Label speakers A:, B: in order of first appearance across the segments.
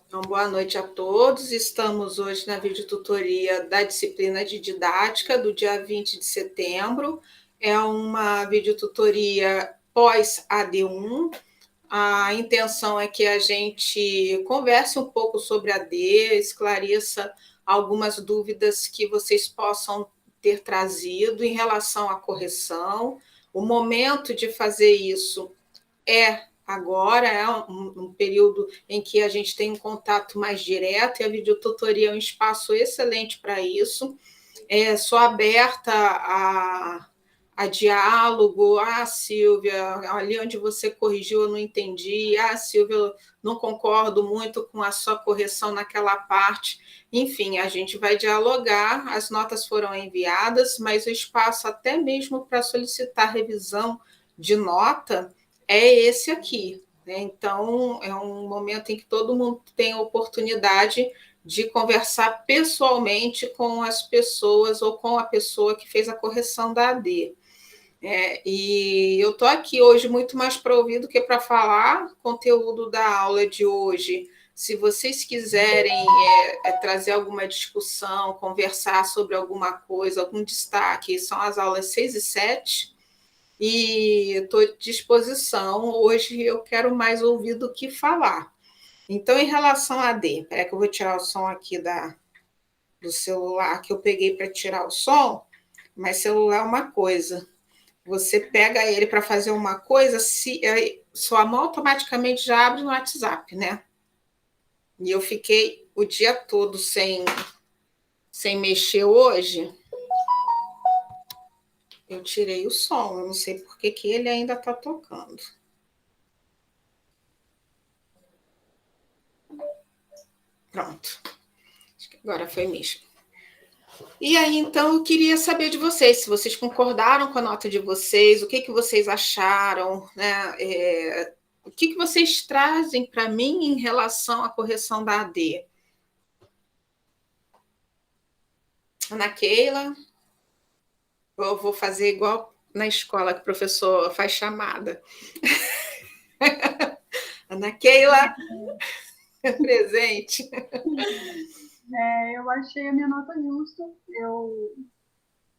A: Então, boa noite a todos. Estamos hoje na videotutoria da disciplina de didática do dia 20 de setembro. É uma videotutoria pós-AD1. A intenção é que a gente converse um pouco sobre AD, esclareça algumas dúvidas que vocês possam ter trazido em relação à correção. O momento de fazer isso agora é um período em que a gente tem um contato mais direto, e a videotutoria é um espaço excelente para isso. Sou aberta a diálogo. Silvia, ali onde você corrigiu eu não entendi. Silvia, eu não concordo muito com a sua correção naquela parte. Enfim, a gente vai dialogar, as notas foram enviadas, mas o espaço até mesmo para solicitar revisão de nota é esse aqui, né? Então, é um momento em que todo mundo tem a oportunidade de conversar pessoalmente com as pessoas ou com a pessoa que fez a correção da AD. E eu estou aqui hoje muito mais para ouvir do que para falar. Conteúdo da aula de hoje, se vocês quiserem trazer alguma discussão, conversar sobre alguma coisa, algum destaque, são as aulas 6 e 7, e estou à disposição. Hoje eu quero mais ouvir do que falar. Então, em relação a AD, espera que eu vou tirar o som aqui do celular, que eu peguei para tirar o som, mas celular é uma coisa. Você pega ele para fazer uma coisa, sua mão automaticamente já abre no WhatsApp, né? E eu fiquei o dia todo sem mexer hoje. Eu tirei o som, eu não sei por que ele ainda está tocando. Pronto. Acho que agora foi mesmo. E aí, então, eu queria saber de vocês, se vocês concordaram com a nota de vocês, o que vocês acharam, né? O que vocês trazem para mim em relação à correção da AD? Ana Keila, eu vou fazer igual na escola que o professor faz chamada. Ana Keila, presente.
B: Eu achei a minha nota justa.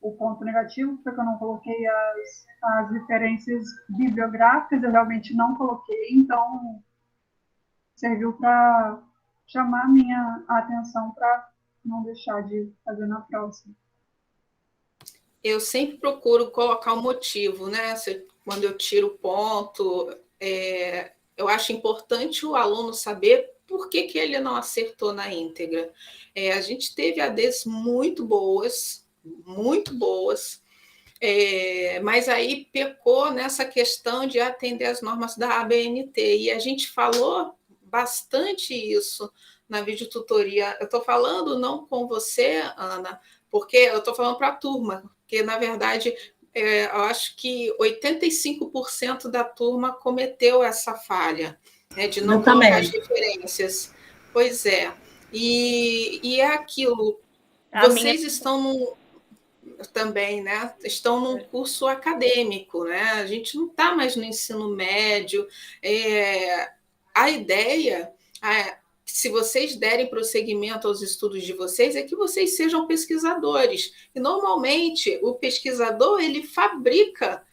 B: O ponto negativo foi que eu não coloquei as referências bibliográficas, eu realmente não coloquei, então serviu para chamar a minha atenção para não deixar de fazer na próxima.
A: Eu sempre procuro colocar o motivo, né? Quando eu tiro o ponto, eu acho importante o aluno saber por que ele não acertou na íntegra. A gente teve ADs muito boas, mas aí pecou nessa questão de atender as normas da ABNT, e a gente falou bastante isso na videotutoria. Eu estou falando não com você, Ana, porque eu estou falando para a turma, porque, na verdade, eu acho que 85% da turma cometeu essa falha, né, de não colocar as referências. Pois é. E é aquilo, vocês estão também, né? Estão num curso acadêmico, né? A gente não está mais no ensino médio. A ideia, se vocês derem prosseguimento aos estudos de vocês, é que vocês sejam pesquisadores. E normalmente o pesquisador ele fabrica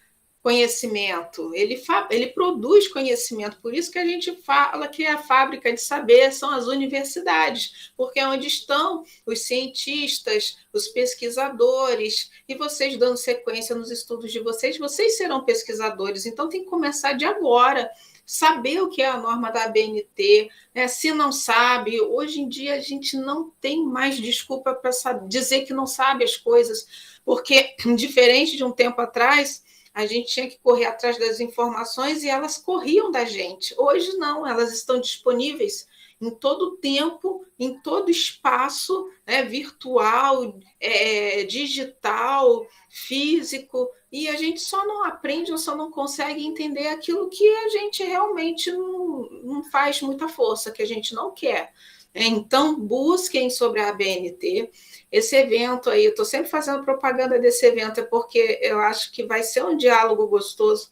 A: conhecimento, ele produz conhecimento. Por isso que a gente fala que a fábrica de saber são as universidades, porque é onde estão os cientistas, os pesquisadores, e vocês dando sequência nos estudos de vocês, vocês serão pesquisadores. Então tem que começar de agora, saber o que é a norma da ABNT, né? Se não sabe, hoje em dia a gente não tem mais desculpa para dizer que não sabe as coisas, porque, diferente de um tempo atrás, a gente tinha que correr atrás das informações e elas corriam da gente. Hoje não, elas estão disponíveis em todo tempo, em todo espaço, né, virtual, digital, físico, e a gente só não aprende ou só não consegue entender aquilo que a gente realmente não faz muita força, que a gente não quer. Então, busquem sobre a ABNT. Esse evento aí, eu estou sempre fazendo propaganda desse evento, porque eu acho que vai ser um diálogo gostoso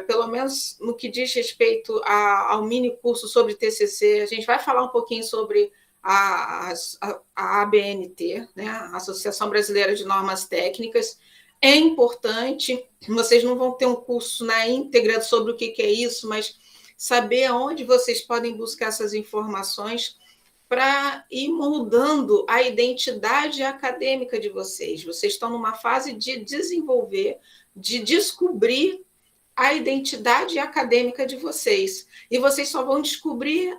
A: pelo menos no que diz respeito ao mini curso sobre TCC, a gente vai falar um pouquinho sobre a ABNT, né? A Associação Brasileira de Normas Técnicas. É importante, vocês não vão ter um curso na íntegra sobre o que é isso, mas saber onde vocês podem buscar essas informações para ir moldando a identidade acadêmica de vocês. Vocês estão numa fase de desenvolver, de descobrir a identidade acadêmica de vocês. E vocês só vão descobrir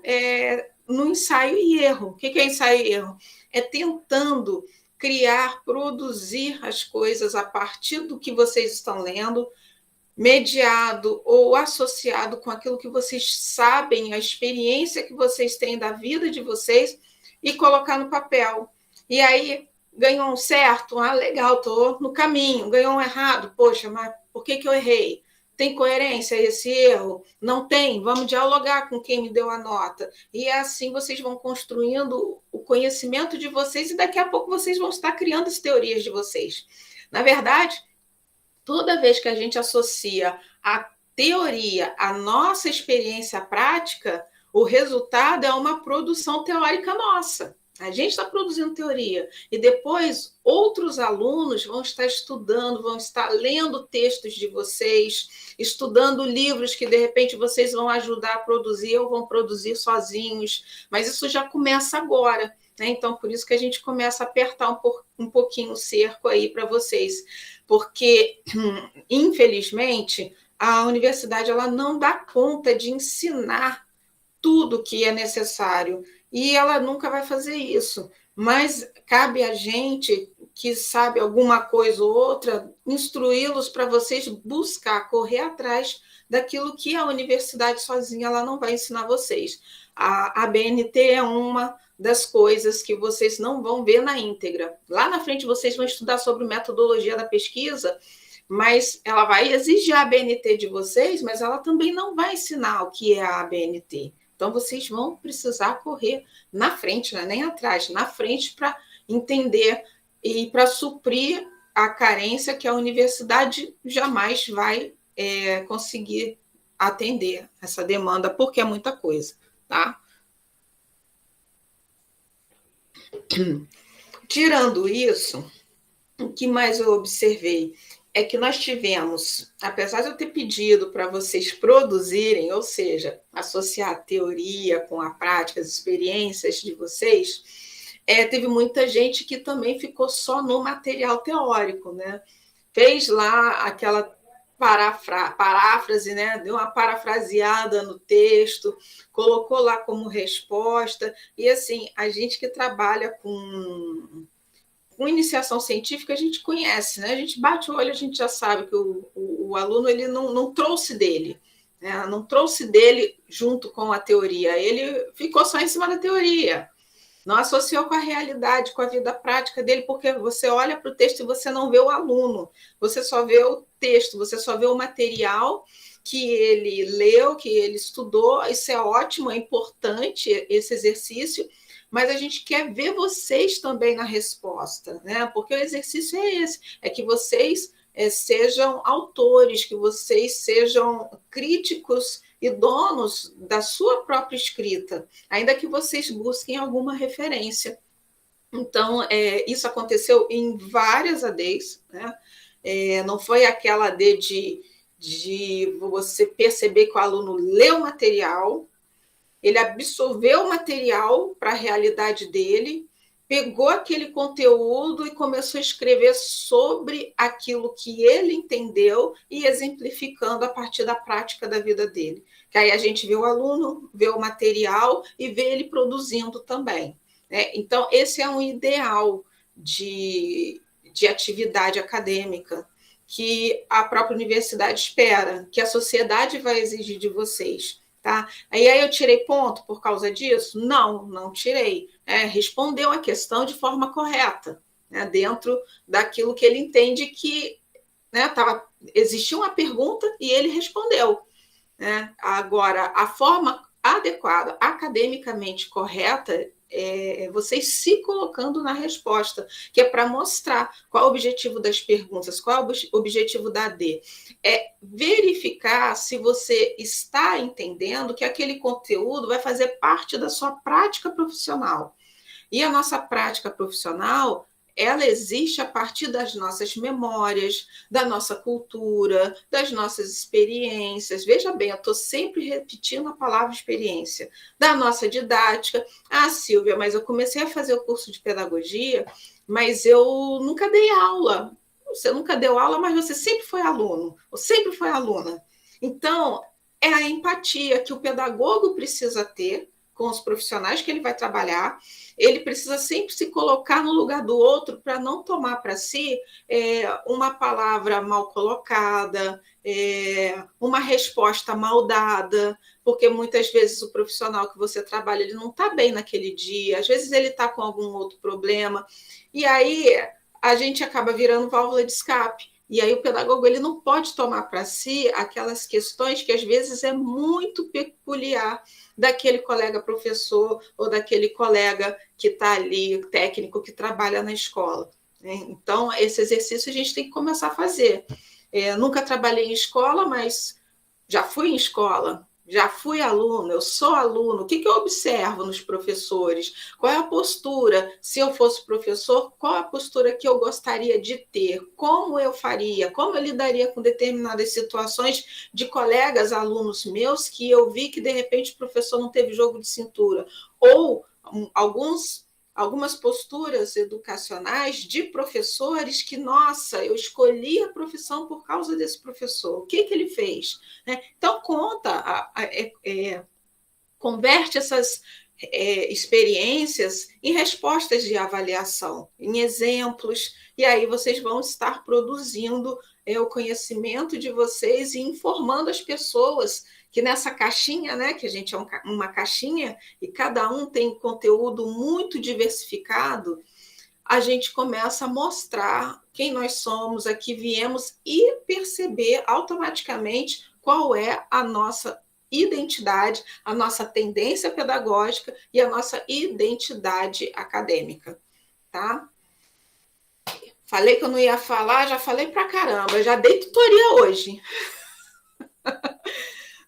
A: no ensaio e erro. O que é ensaio e erro? É tentando criar, produzir as coisas a partir do que vocês estão lendo, mediado ou associado com aquilo que vocês sabem, a experiência que vocês têm da vida de vocês, e colocar no papel. E aí, ganhou um certo? Ah, legal, estou no caminho. Ganhou um errado? Poxa, mas por que eu errei? Tem coerência esse erro? Não tem? Vamos dialogar com quem me deu a nota. E assim vocês vão construindo o conhecimento de vocês, e daqui a pouco vocês vão estar criando as teorias de vocês. Na verdade, toda vez que a gente associa a teoria à nossa experiência prática, o resultado é uma produção teórica nossa. A gente está produzindo teoria, e depois outros alunos vão estar estudando, vão estar lendo textos de vocês, estudando livros que de repente vocês vão ajudar a produzir ou vão produzir sozinhos, mas isso já começa agora, né? Então, por isso que a gente começa a apertar um pouquinho o cerco aí para vocês, porque, infelizmente, a universidade ela não dá conta de ensinar tudo que é necessário, e ela nunca vai fazer isso, mas cabe a gente que sabe alguma coisa ou outra instruí-los para vocês buscar, correr atrás daquilo que a universidade sozinha ela não vai ensinar vocês. A BNT é uma das coisas que vocês não vão ver na íntegra. Lá na frente vocês vão estudar sobre metodologia da pesquisa, mas ela vai exigir a ABNT de vocês, mas ela também não vai ensinar o que é a ABNT. Então, vocês vão precisar correr na frente, não é nem atrás, na frente, para entender e para suprir a carência que a universidade jamais vai conseguir atender essa demanda, porque é muita coisa, tá? Tirando isso, o que mais eu observei é que nós tivemos, apesar de eu ter pedido para vocês produzirem, ou seja, associar a teoria com a prática, as experiências de vocês, teve muita gente que também ficou só no material teórico, né? Fez lá aquela paráfrase, né? Deu uma parafraseada no texto, colocou lá como resposta, e assim, a gente que trabalha com iniciação científica, a gente conhece, né? A gente bate o olho, a gente já sabe que o aluno ele não trouxe dele, né? Não trouxe dele junto com a teoria, ele ficou só em cima da teoria, não associou com a realidade, com a vida prática dele, porque você olha para o texto e você não vê o aluno, você só vê o texto, você só vê o material que ele leu, que ele estudou. Isso é ótimo, é importante esse exercício, mas a gente quer ver vocês também na resposta, né? Porque o exercício é esse, é que vocês sejam autores, que vocês sejam críticos e donos da sua própria escrita, ainda que vocês busquem alguma referência. Então, isso aconteceu em várias ADs, né? Não foi aquela AD de você perceber que o aluno leu o material, ele absorveu o material para a realidade dele, pegou aquele conteúdo e começou a escrever sobre aquilo que ele entendeu e exemplificando a partir da prática da vida dele. Que aí a gente vê o aluno, vê o material e vê ele produzindo também, né? Então, esse é um ideal de atividade acadêmica que a própria universidade espera, que a sociedade vai exigir de vocês. Tá? Aí eu tirei ponto por causa disso? Não tirei. Respondeu a questão de forma correta, né? Dentro daquilo que ele entende que, né, existia uma pergunta e ele respondeu, né? Agora, a forma adequada, academicamente correta, vocês se colocando na resposta, que é para mostrar qual é o objetivo das perguntas, qual é o objetivo da AD. É verificar se você está entendendo que aquele conteúdo vai fazer parte da sua prática profissional. E a nossa prática profissional, ela existe a partir das nossas memórias, da nossa cultura, das nossas experiências. Veja bem, eu estou sempre repetindo a palavra experiência. Da nossa didática. Ah, Silvia, mas eu comecei a fazer o curso de pedagogia, mas eu nunca dei aula. Você nunca deu aula, mas você sempre foi aluno, ou sempre foi aluna. Então, é a empatia que o pedagogo precisa ter com os profissionais que ele vai trabalhar. Ele precisa sempre se colocar no lugar do outro para não tomar para si uma palavra mal colocada, uma resposta mal dada, porque muitas vezes o profissional que você trabalha ele não está bem naquele dia, às vezes ele está com algum outro problema, e aí a gente acaba virando válvula de escape. E aí o pedagogo ele não pode tomar para si aquelas questões que às vezes é muito peculiar daquele colega professor ou daquele colega que está ali, técnico, que trabalha na escola. Então, esse exercício a gente tem que começar a fazer. Nunca trabalhei em escola, mas já fui em escola, já fui aluno, eu sou aluno. O que eu observo nos professores? Qual é a postura? Se eu fosse professor, qual é a postura que eu gostaria de ter? Como eu faria? Como eu lidaria com determinadas situações de colegas, alunos meus, que eu vi que, de repente, o professor não teve jogo de cintura? Ou algumas posturas educacionais de professores que, nossa, eu escolhi a profissão por causa desse professor. O que ele fez? Então, converte essas experiências em respostas de avaliação, em exemplos, e aí vocês vão estar produzindo o conhecimento de vocês e informando as pessoas que nessa caixinha, né, que a gente é uma caixinha e cada um tem conteúdo muito diversificado, a gente começa a mostrar quem nós somos, a que viemos e perceber automaticamente qual é a nossa identidade, a nossa tendência pedagógica e a nossa identidade acadêmica, tá? Falei que eu não ia falar, já falei pra caramba, já dei tutoria hoje.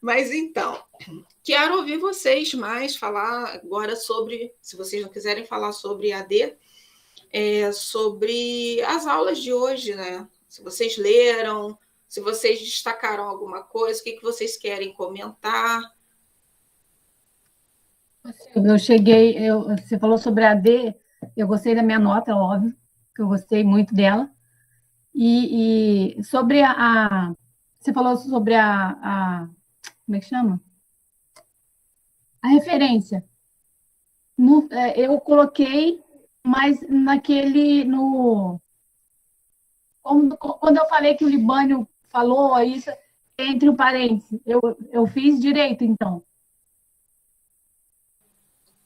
A: Mas então, quero ouvir vocês mais falar agora sobre, se vocês não quiserem falar sobre AD, sobre as aulas de hoje, né? Se vocês leram, se vocês destacaram alguma coisa, o que vocês querem comentar?
C: Você falou sobre a AD, eu gostei da minha nota, óbvio, que eu gostei muito dela. E sobre você falou sobre como é que chama? A referência. Eu coloquei, mas quando eu falei que o Libânio falou isso, entre o parênteses, eu fiz direito, então.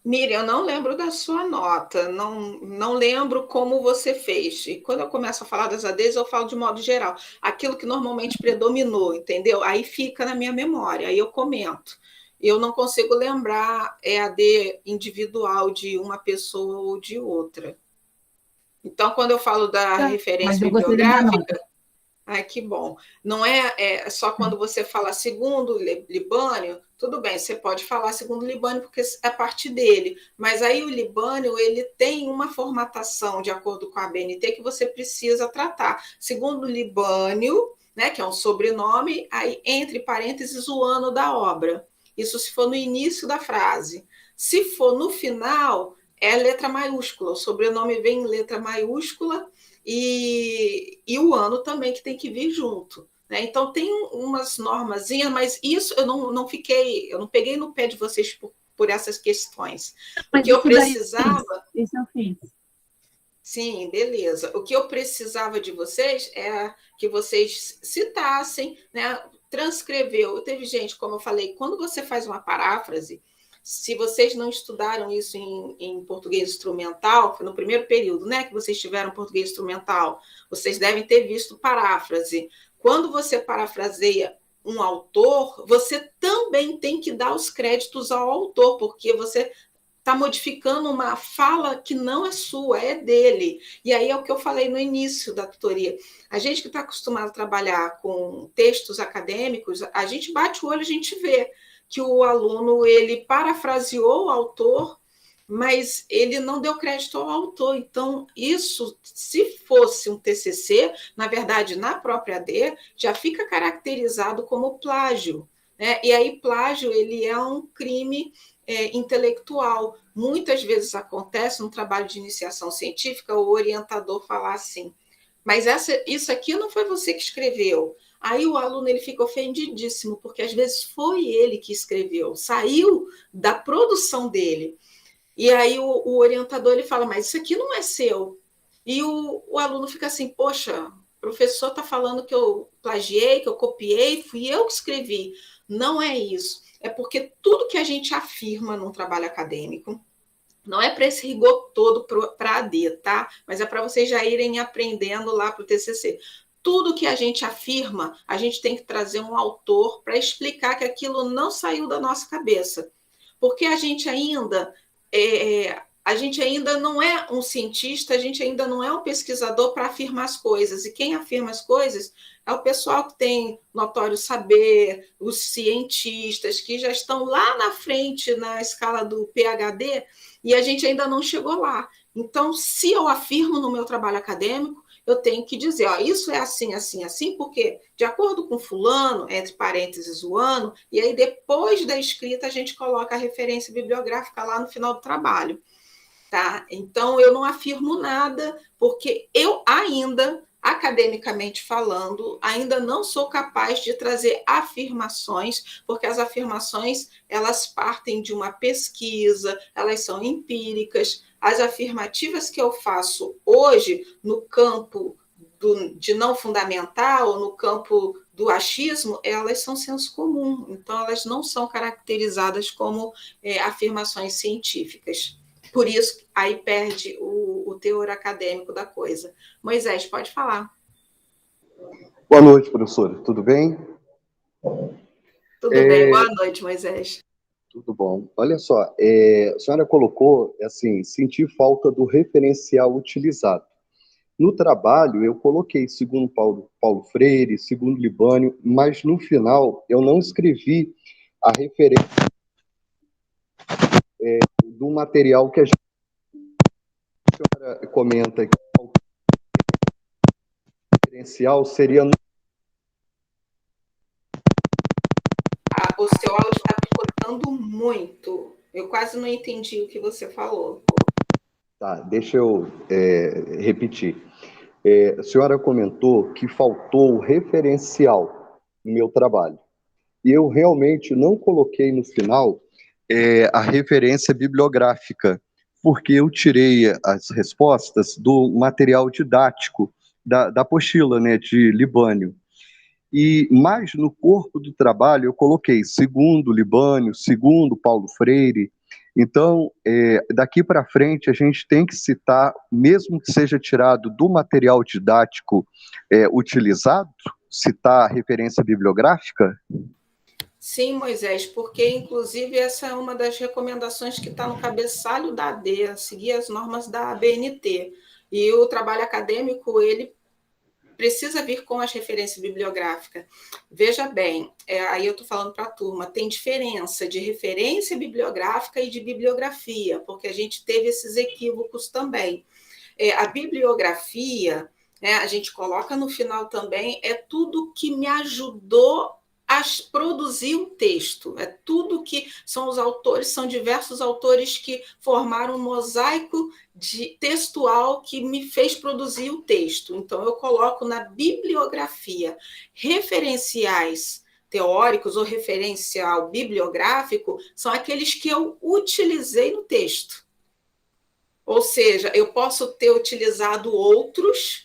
A: Miriam, eu não lembro da sua nota, não lembro como você fez. E quando eu começo a falar das ADs, eu falo de modo geral. Aquilo que normalmente predominou, entendeu? Aí fica na minha memória, aí eu comento. Eu não consigo lembrar AD individual de uma pessoa ou de outra. Então, quando eu falo da referência bibliográfica, que bom. Não é só quando você fala segundo Libânio, tudo bem, você pode falar segundo Libânio porque é parte dele, mas aí o Libânio ele tem uma formatação de acordo com a BNT que você precisa tratar. Segundo Libânio, né, que é um sobrenome, aí entre parênteses o ano da obra. Isso se for no início da frase. Se for no final, é letra maiúscula, o sobrenome vem em letra maiúscula e o ano também que tem que vir junto. Né? Então, tem umas normazinhas, mas isso eu não peguei no pé de vocês por essas questões. O que eu precisava...
C: Isso eu fiz.
A: Sim, beleza. O que eu precisava de vocês é que vocês citassem, né? Transcreveu. Teve gente, como eu falei, quando você faz uma paráfrase, se vocês não estudaram isso em português instrumental, foi no primeiro período, né, que vocês tiveram português instrumental, vocês devem ter visto paráfrase. Quando você parafraseia um autor, você também tem que dar os créditos ao autor, porque você está modificando uma fala que não é sua, é dele. E aí é o que eu falei no início da tutoria. A gente que está acostumado a trabalhar com textos acadêmicos, a gente bate o olho, a gente vê que o aluno ele parafraseou o autor, mas ele não deu crédito ao autor. Então, isso, se fosse um TCC, na verdade, na própria AD, já fica caracterizado como plágio, né? E aí, plágio, ele é um crime intelectual. Muitas vezes acontece no trabalho de iniciação científica o orientador falar assim, mas isso aqui não foi você que escreveu. Aí o aluno ele fica ofendidíssimo, porque às vezes foi ele que escreveu, saiu da produção dele. E aí o orientador ele fala, mas isso aqui não é seu. E o aluno fica assim, poxa, o professor está falando que eu plagiei, que eu copiei, fui eu que escrevi. Não é isso. É porque tudo que a gente afirma num trabalho acadêmico, não é para esse rigor todo para a AD, tá? Mas é para vocês já irem aprendendo lá para o TCC. Tudo que a gente afirma, a gente tem que trazer um autor para explicar que aquilo não saiu da nossa cabeça. Porque a gente ainda não é um cientista, a gente ainda não é um pesquisador para afirmar as coisas. E quem afirma as coisas é o pessoal que tem notório saber, os cientistas que já estão lá na frente na escala do PhD e a gente ainda não chegou lá. Então, se eu afirmo no meu trabalho acadêmico, eu tenho que dizer, ó, isso é assim, assim, assim, porque, de acordo com fulano, entre parênteses, o ano, e aí depois da escrita a gente coloca a referência bibliográfica lá no final do trabalho. Tá? Então, eu não afirmo nada, porque eu ainda, academicamente falando, ainda não sou capaz de trazer afirmações, porque as afirmações, elas partem de uma pesquisa, elas são empíricas. As afirmativas que eu faço hoje no campo de não fundamental, no campo do achismo, elas são senso comum, então elas não são caracterizadas como afirmações científicas. Por isso, aí perde o teor acadêmico da coisa. Moisés, pode falar.
D: Boa noite, professora. Tudo bem?
A: Tudo bem. Boa noite, Moisés.
D: Tudo bom. Olha só, a senhora colocou, assim, sentir falta do referencial utilizado. No trabalho, eu coloquei segundo Paulo Freire, segundo Libânio, mas no final eu não escrevi a referência do material que a senhora comenta que o referencial seria...
A: O seu áudio está picotando muito. Eu quase não entendi o que você falou.
D: Tá, deixa eu repetir. A senhora comentou que faltou o referencial no meu trabalho. E eu realmente não coloquei no final a referência bibliográfica, porque eu tirei as respostas do material didático da apostila, né, de Libânio. Mas no corpo do trabalho eu coloquei segundo Libânio, segundo Paulo Freire. Então, daqui para frente, a gente tem que citar, mesmo que seja tirado do material didático utilizado, citar a referência bibliográfica?
A: Sim, Moisés, porque, inclusive, essa é uma das recomendações que está no cabeçalho da AD, seguir as normas da ABNT. E o trabalho acadêmico, ele precisa vir com as referências bibliográficas. Veja bem, aí eu estou falando para a turma, tem diferença de referência bibliográfica e de bibliografia, porque a gente teve esses equívocos também. A bibliografia, né, a gente coloca no final também, é tudo que me ajudou a produzir um texto. É tudo que são os autores, são diversos autores que formaram um mosaico textual que me fez produzir o texto. Então, eu coloco na bibliografia referenciais teóricos ou referencial bibliográfico, são aqueles que eu utilizei no texto. Ou seja, eu posso ter utilizado outras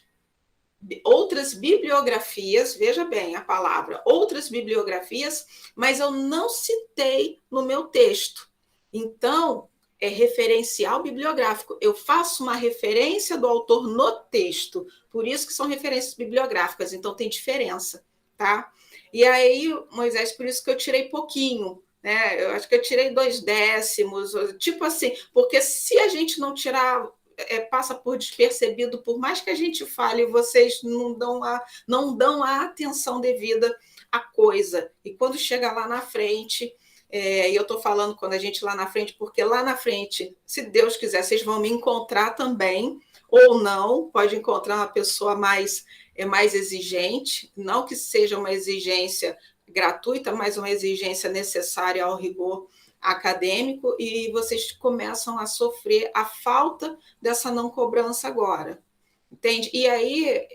A: bibliografias, veja bem a palavra, outras bibliografias, mas eu não citei no meu texto. Então, é referencial bibliográfico. Eu faço uma referência do autor no texto, por isso que são referências bibliográficas, então tem diferença, tá? E aí, Moisés, por isso que eu tirei pouquinho, né? Eu acho que eu tirei 2 décimos, tipo assim, porque se a gente não tirar, passa por despercebido, por mais que a gente fale, vocês não dão a atenção devida à coisa. E quando chega lá na frente, e eu estou falando quando a gente lá na frente, porque lá na frente, se Deus quiser, vocês vão me encontrar também, ou não, pode encontrar uma pessoa mais exigente, não que seja uma exigência gratuita, mas uma exigência necessária ao rigor acadêmico, e vocês começam a sofrer a falta dessa não cobrança agora, entende? E aí,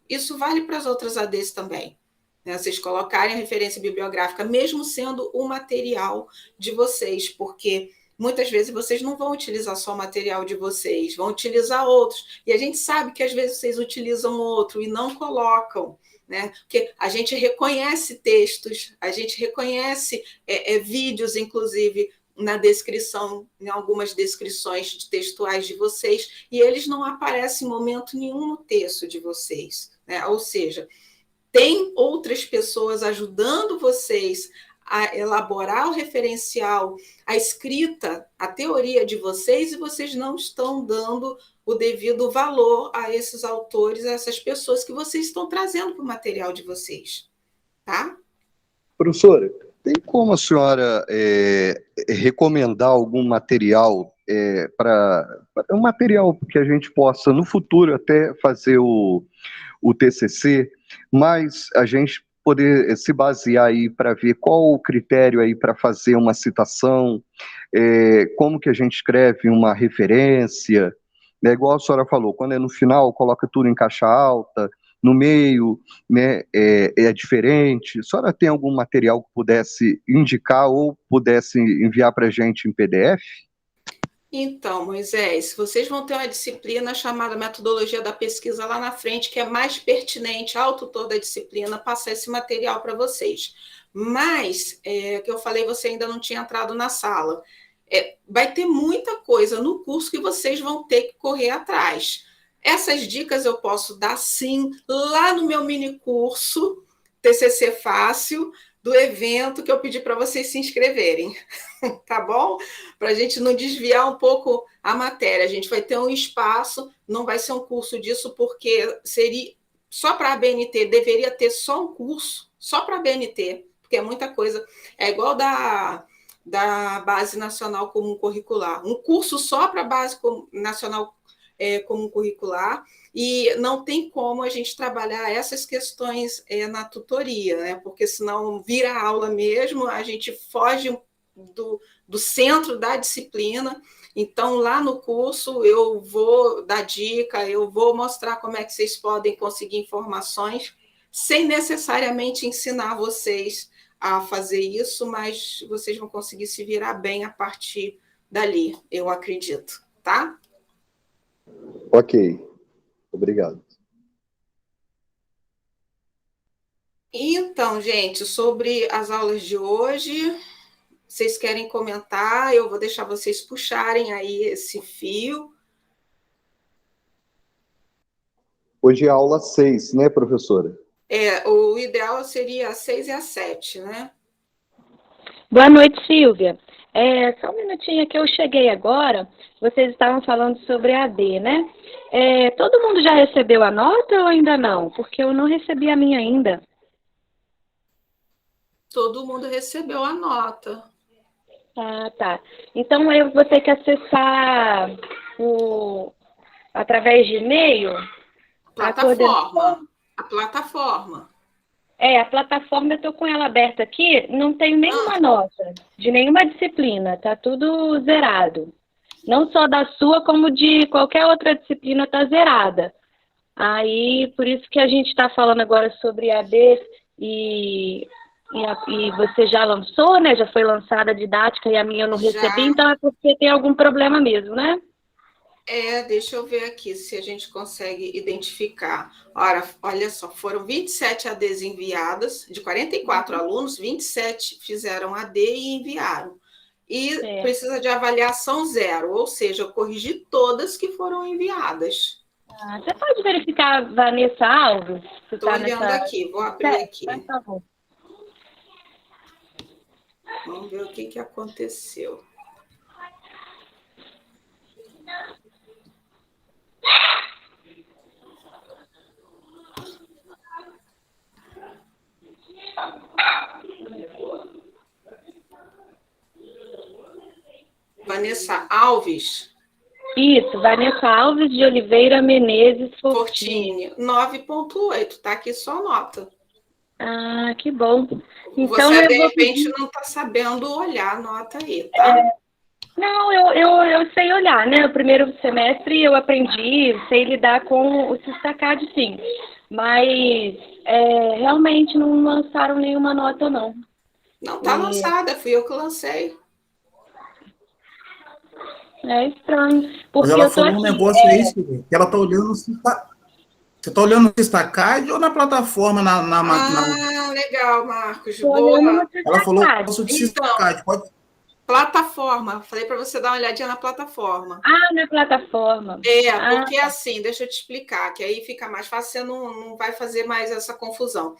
A: isso vale para as outras ADs também, né? Vocês colocarem a referência bibliográfica, mesmo sendo o material de vocês, porque muitas vezes vocês não vão utilizar só o material de vocês, vão utilizar outros. E a gente sabe que às vezes vocês utilizam outro e não colocam, né? Porque a gente reconhece textos, a gente reconhece vídeos, inclusive, na descrição, em algumas descrições textuais de vocês, e eles não aparecem em momento nenhum no texto de vocês, né? Ou seja, tem outras pessoas ajudando vocês a elaborar o referencial, a escrita, a teoria de vocês, e vocês não estão dando o devido valor a esses autores, a essas pessoas que vocês estão trazendo para o material de vocês, tá?
D: Professora, tem como a senhora recomendar algum material para um material que a gente possa, no futuro, até fazer o TCC, mas a gente poder se basear aí para ver qual o critério aí para fazer uma citação, como que a gente escreve uma referência, né? Igual a senhora falou, quando é no final, coloca tudo em caixa alta, no meio, né, é diferente. A senhora tem algum material que pudesse indicar ou pudesse enviar para a gente em PDF?
A: Então, Moisés, vocês vão ter uma disciplina chamada Metodologia da Pesquisa lá na frente, que é mais pertinente ao tutor da disciplina passar esse material para vocês. Mas, que eu falei, você ainda não tinha entrado na sala. Vai ter muita coisa no curso que vocês vão ter que correr atrás. Essas dicas eu posso dar, sim, lá no meu mini curso, TCC Fácil, do evento que eu pedi para vocês se inscreverem, tá bom? Para a gente não desviar um pouco a matéria. A gente vai ter um espaço, não vai ser um curso disso, porque seria só para a BNT, deveria ter só um curso, só para a BNT, porque é muita coisa. É igual da Base Nacional Comum Curricular. Um curso só para a Base Nacional Comum Curricular, e não tem como a gente trabalhar essas questões na tutoria, né? Porque senão vira aula mesmo, a gente foge do centro da disciplina. Então, lá no curso, eu vou dar dica, eu vou mostrar como é que vocês podem conseguir informações, sem necessariamente ensinar vocês a fazer isso, mas vocês vão conseguir se virar bem a partir dali, eu acredito, tá?
D: Ok, obrigado.
A: Então, gente, sobre as aulas de hoje, vocês querem comentar? Eu vou deixar vocês puxarem aí esse fio.
D: Hoje é aula 6, né, professora?
A: O ideal seria a 6 e a 7, né?
E: Boa noite, Silvia. Só um minutinho que eu cheguei agora. Vocês estavam falando sobre a AD, né? Todo mundo já recebeu a nota ou ainda não? Porque eu não recebi a minha ainda.
A: Todo mundo recebeu a nota.
E: Ah, tá. Então eu vou ter que acessar através de e-mail?
A: Plataforma. A plataforma.
E: A plataforma eu estou com ela aberta aqui, não tenho nenhuma nota de nenhuma disciplina, tá tudo zerado. Não só da sua, como de qualquer outra disciplina tá zerada. Aí, por isso que a gente está falando agora sobre AD e você já lançou, né? Já foi lançada a didática e a minha eu não recebi, então é porque tem algum problema mesmo, né?
A: Deixa eu ver aqui se a gente consegue identificar. Olha só, foram 27 ADs enviadas, de 44 alunos, 27 fizeram AD e enviaram. E precisa de avaliação 0, ou seja, eu corrigi todas que foram enviadas.
E: Você pode verificar Vanessa Alves? Se
A: Estou
E: tá
A: olhando
E: nessa...
A: aqui, vou abrir aqui.
E: Por favor.
A: Vamos ver o que aconteceu. Vanessa Alves
E: Isso, Vanessa Alves de Oliveira Menezes Fortini.
A: Fortini, 9,8. Está aqui só nota.
E: Ah, que bom. Então,
A: Você,
E: eu
A: de
E: vou
A: repente,
E: pedir...
A: não está sabendo olhar a nota aí, tá?
E: Não, eu sei olhar, né? O primeiro semestre eu aprendi, sei lidar com o Sistacad, sim. Mas realmente não lançaram nenhuma nota, não.
A: Não está lançada, fui eu que lancei.
E: É estranho.
F: Mas
E: Porque
F: ela
E: eu tô
F: falou um
E: aqui.
F: negócio aí, Silvia, que ela está olhando no Você está olhando no Instacard ou na plataforma?
A: Legal, Marcos.
E: Tô olhando no
A: Boa.
F: Ela falou
E: Sistacad.
F: de
A: Então,
F: Instacard.
A: plataforma. Falei para você dar uma olhadinha na plataforma.
E: Ah, na plataforma.
A: Porque assim, deixa eu te explicar, que aí fica mais fácil, você não vai fazer mais essa confusão.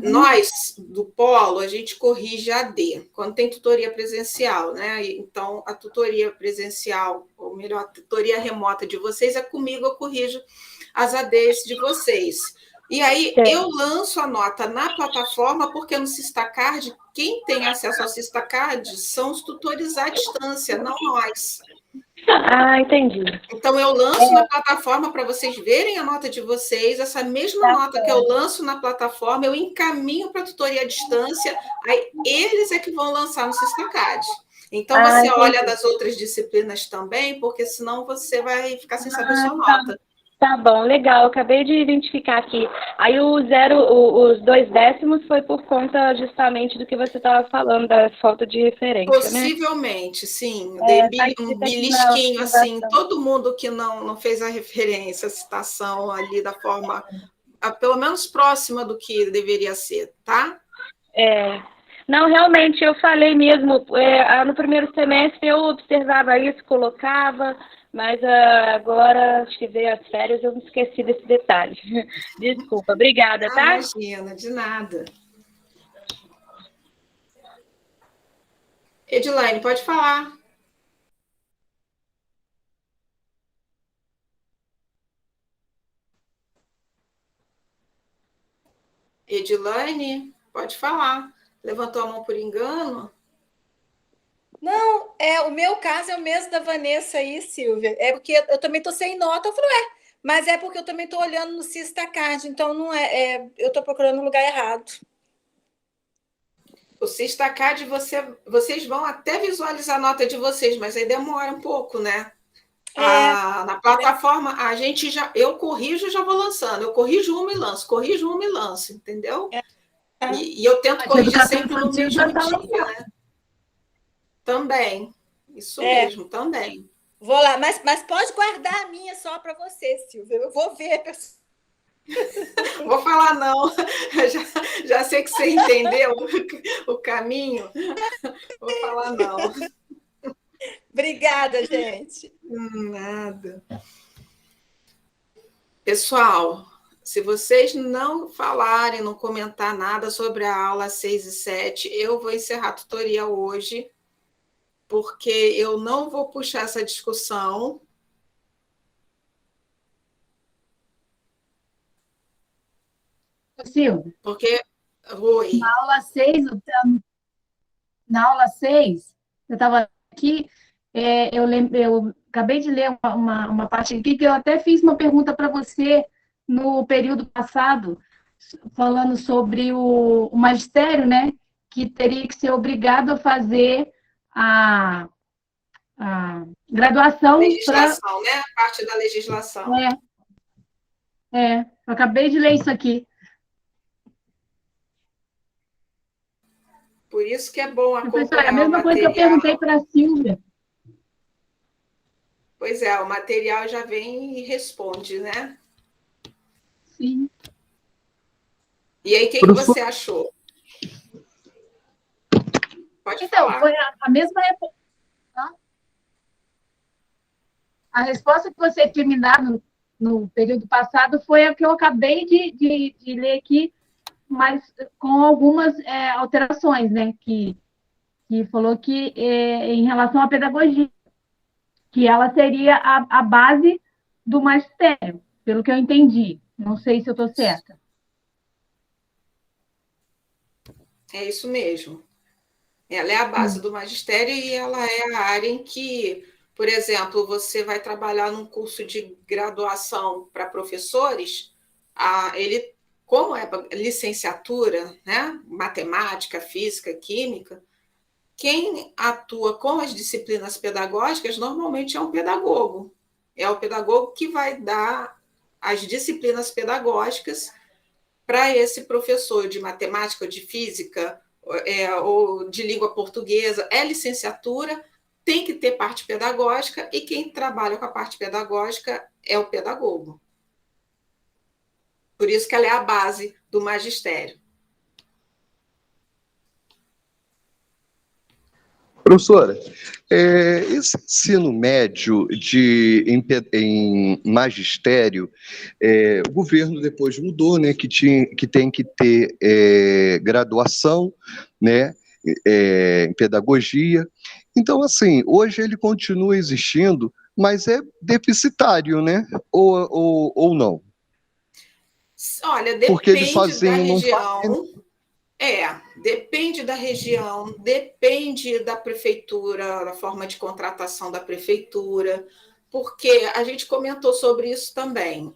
A: Nós, do Polo, a gente corrige AD, quando tem tutoria presencial, né? Então, a tutoria presencial, ou melhor, a tutoria remota de vocês é comigo, eu corrijo as ADs de vocês. E aí, eu lanço a nota na plataforma, porque no Sistacard, quem tem acesso ao Sistacard são os tutores à distância, não nós.
E: Ah, entendi.
A: Então, eu lanço na plataforma para vocês verem a nota de vocês. Essa mesma nota que eu lanço na plataforma, eu encaminho para a tutoria à distância. Aí, eles é que vão lançar no Sistacard. Então, você olha das outras disciplinas também, porque senão você vai ficar sem saber sua nota.
E: Tá bom, legal. Acabei de identificar aqui. Aí os 2 décimos foi por conta justamente do que você estava falando, da falta de referência,
A: Possivelmente, né? Sim. Dei um belisquinho, assim, todo mundo que não fez a referência, a citação ali da forma, pelo menos próxima do que deveria ser, tá?
E: Não, realmente, eu falei mesmo, no primeiro semestre eu observava isso, colocava, mas agora, acho que veio as férias, eu me esqueci desse detalhe. Desculpa, obrigada, tá?
A: Imagina, de nada. Edilaine, pode falar. Edilaine, pode falar. Levantou a mão por engano?
G: Não, o meu caso é o mesmo da Vanessa aí, Silvia. É porque eu também estou sem nota. Eu falei, mas é porque eu também estou olhando no Sistacard, então não eu estou procurando no lugar errado.
A: O Sistacard, vocês vão até visualizar a nota de vocês, mas aí demora um pouco, né? Na plataforma, eu corrijo e já vou lançando. Eu corrijo uma e lanço, corrijo uma e lanço, entendeu? E eu tento corrigir sempre no mesmo dia, né? Também. Isso mesmo, também.
G: Vou lá, mas pode guardar a minha só para você, Silvia. Eu vou ver.
A: Vou falar não. Já sei que você entendeu o caminho. Vou falar não.
G: Obrigada, gente.
A: Nada. Pessoal, se vocês não falarem, não comentar nada sobre a aula 6 e 7, eu vou encerrar a tutoria hoje, porque eu não vou puxar essa discussão.
C: Silvia,
A: Porque... Oi.
C: Na aula 6, eu estava aqui, eu acabei de ler uma parte aqui que eu até fiz uma pergunta para você no período passado, falando sobre o magistério, né? Que teria que ser obrigado a fazer a graduação.
A: Legislação, né? Parte da legislação.
C: Eu acabei de ler isso aqui.
A: Por isso que é bom acompanhar
C: a mesma coisa que eu perguntei para a Silvia.
A: Pois é, o material já vem e responde, né?
C: Sim.
A: E aí, o que você achou? Pode falar.
C: Foi a mesma... A resposta que você tinha me dado no período passado foi a que eu acabei de ler aqui, mas com algumas alterações, né? Que falou que em relação à pedagogia, que ela seria a base do magistério, pelo que eu entendi. Não sei se eu estou certa.
A: É isso mesmo. Ela é a base do magistério e ela é a área em que, por exemplo, você vai trabalhar num curso de graduação para professores, ele, como é licenciatura, né, matemática, física, química, quem atua com as disciplinas pedagógicas normalmente é um pedagogo. É o pedagogo que vai dar as disciplinas pedagógicas para esse professor de matemática ou de física ou de língua portuguesa. É licenciatura, tem que ter parte pedagógica e quem trabalha com a parte pedagógica é o pedagogo. Por isso que ela é a base do magistério.
D: Professora, esse ensino médio em magistério, o governo depois mudou, né, que tem que ter graduação, né, em pedagogia. Então, assim, hoje ele continua existindo, mas é deficitário, né? Ou não?
A: Olha,
D: Porque ele
A: depende da
D: sozinho não faz.
A: região. Depende da região, depende da prefeitura, da forma de contratação da prefeitura, porque a gente comentou sobre isso também.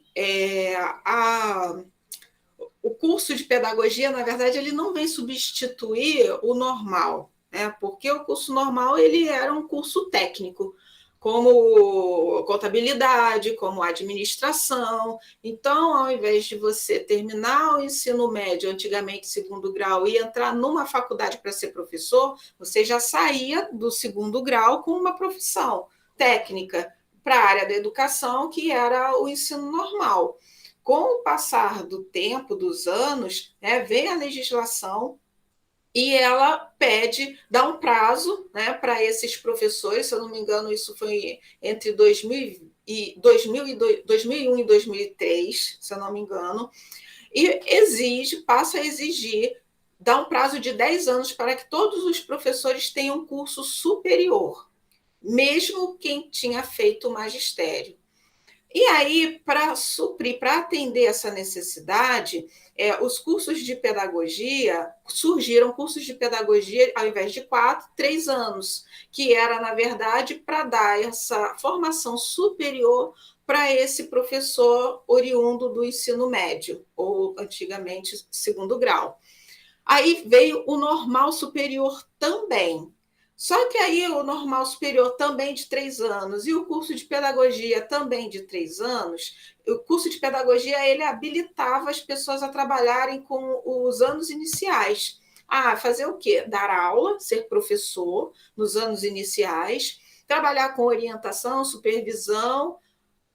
A: O curso de pedagogia, na verdade, ele não vem substituir o normal, né? Porque o curso normal ele era um curso técnico, como contabilidade, como administração. Então, ao invés de você terminar o ensino médio, antigamente segundo grau, e entrar numa faculdade para ser professor, você já saía do segundo grau com uma profissão técnica para a área da educação, que era o ensino normal. Com o passar do tempo, dos anos, vem a legislação e ela dá um prazo, né, para esses professores, se eu não me engano, isso foi entre 2001 e 2003, se eu não me engano, e passa a exigir, dá um prazo de 10 anos para que todos os professores tenham curso superior, mesmo quem tinha feito o magistério. E aí, para suprir, para atender essa necessidade, os cursos de pedagogia, surgiram cursos de pedagogia, ao invés de 4, 3 anos, que era, na verdade, para dar essa formação superior para esse professor oriundo do ensino médio, ou antigamente segundo grau. Aí veio o normal superior também. Só que aí o normal superior também de 3 anos e o curso de pedagogia também de 3 anos, o curso de pedagogia ele habilitava as pessoas a trabalharem com os anos iniciais. Fazer o quê? Dar aula, ser professor nos anos iniciais, trabalhar com orientação, supervisão,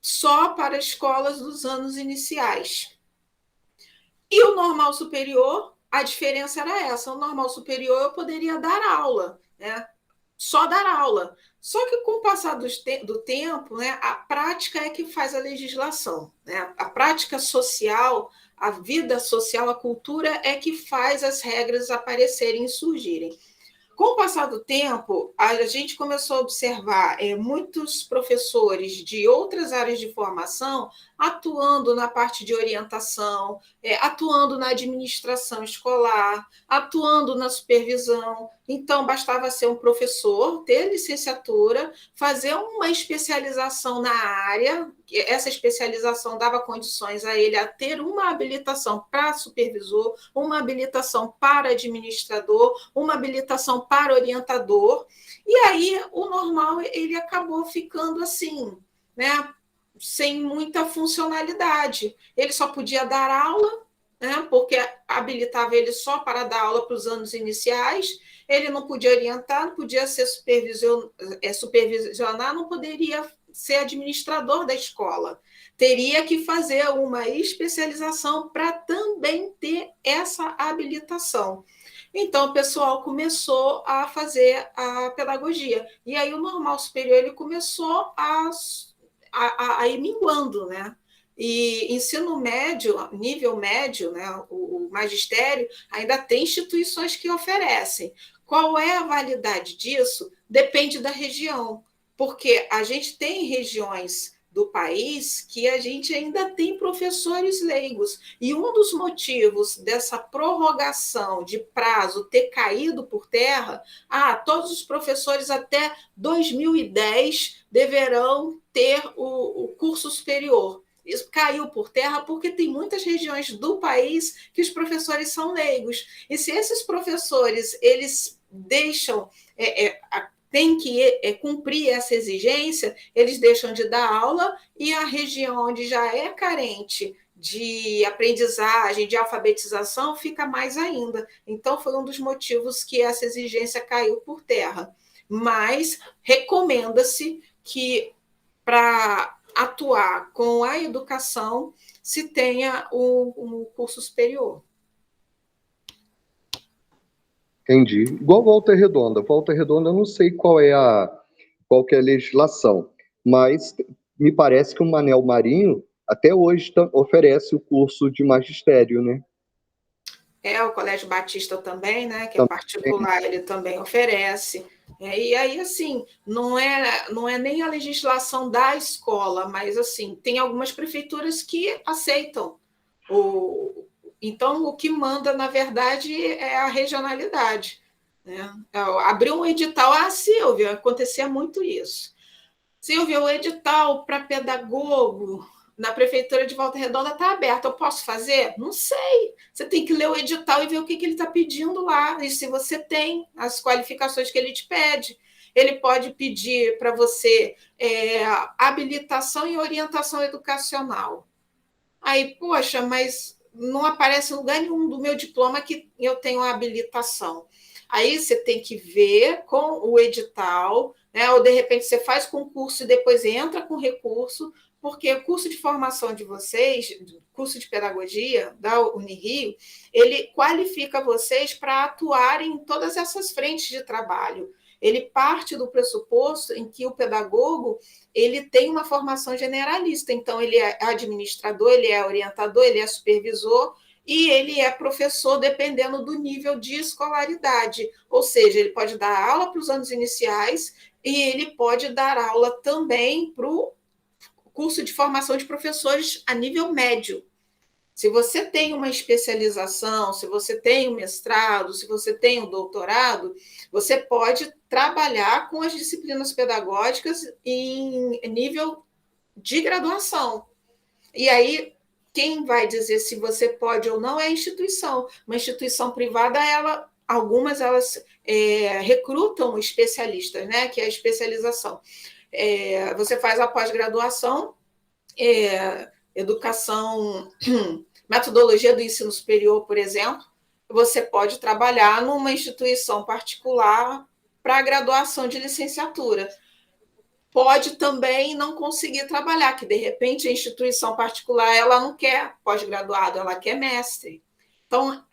A: só para escolas dos anos iniciais. E o normal superior, a diferença era essa. O normal superior eu poderia dar aula, né? Só dar aula. Só que com o passar do tempo, né, a prática é que faz a legislação, né? A prática social, a vida social, a cultura é que faz as regras aparecerem e surgirem. Com o passar do tempo, a gente começou a observar muitos professores de outras áreas de formação atuando na parte de orientação, atuando na administração escolar, atuando na supervisão. Então, bastava ser um professor, ter licenciatura, fazer uma especialização na área, essa especialização dava condições a ele a ter uma habilitação para supervisor, uma habilitação para administrador, uma habilitação para orientador, e aí o normal ele acabou ficando assim, né, sem muita funcionalidade. Ele só podia dar aula, né, porque habilitava ele só para dar aula para os anos iniciais, ele não podia orientar, não podia ser supervisionar, não poderia ser administrador da escola. Teria que fazer uma especialização para também ter essa habilitação. Então, o pessoal começou a fazer a pedagogia. E aí, o normal superior ele começou a ir minguando, né? E ensino médio, nível médio, né, o magistério, ainda tem instituições que oferecem. Qual é a validade disso? Depende da região, porque a gente tem regiões do país que a gente ainda tem professores leigos. E um dos motivos dessa prorrogação de prazo ter caído por terra, todos os professores até 2010 deverão ter o curso superior. Isso caiu por terra porque tem muitas regiões do país que os professores são leigos. E se esses professores eles deixam tem que cumprir essa exigência, eles deixam de dar aula e a região onde já é carente de aprendizagem, de alfabetização, fica mais ainda. Então, foi um dos motivos que essa exigência caiu por terra. Mas recomenda-se que, para atuar com a educação, se tenha um curso superior.
D: Entendi. Igual Volta Redonda. Volta Redonda, eu não sei qual que é a legislação, mas me parece que o Manel Marinho até hoje oferece o curso de magistério, né?
A: O Colégio Batista também, né, que é particular, ele também oferece. E aí, assim, não é nem a legislação da escola, mas, assim, tem algumas prefeituras que aceitam. Então, o que manda, na verdade, é a regionalidade. Né? Abriu um edital, Silvia, acontecia muito isso. Silvia, o edital para pedagogo na Prefeitura de Volta Redonda está aberto, eu posso fazer? Não sei. Você tem que ler o edital e ver o que ele está pedindo lá, e se você tem as qualificações que ele te pede. Ele pode pedir para você habilitação e orientação educacional. Aí, poxa, mas não aparece em lugar nenhum do meu diploma que eu tenho a habilitação. Aí você tem que ver com o edital, né? Ou de repente você faz concurso e depois entra com recurso, porque o curso de formação de vocês, curso de pedagogia da Unirio, ele qualifica vocês para atuarem em todas essas frentes de trabalho. Ele parte do pressuposto em que o pedagogo ele tem uma formação generalista, então ele é administrador, ele é orientador, ele é supervisor e ele é professor dependendo do nível de escolaridade, ou seja, ele pode dar aula para os anos iniciais e ele pode dar aula também para o curso de formação de professores a nível médio. Se você tem uma especialização, se você tem um mestrado, se você tem um doutorado, você pode trabalhar com as disciplinas pedagógicas em nível de graduação. E aí, quem vai dizer se você pode ou não é a instituição. Uma instituição privada, algumas recrutam especialistas, né, que é a especialização. Você faz a pós-graduação, educação, metodologia do ensino superior, por exemplo, você pode trabalhar numa instituição particular para a graduação de licenciatura. Pode também não conseguir trabalhar, que de repente a instituição particular ela não quer pós-graduado, ela quer mestre. Então,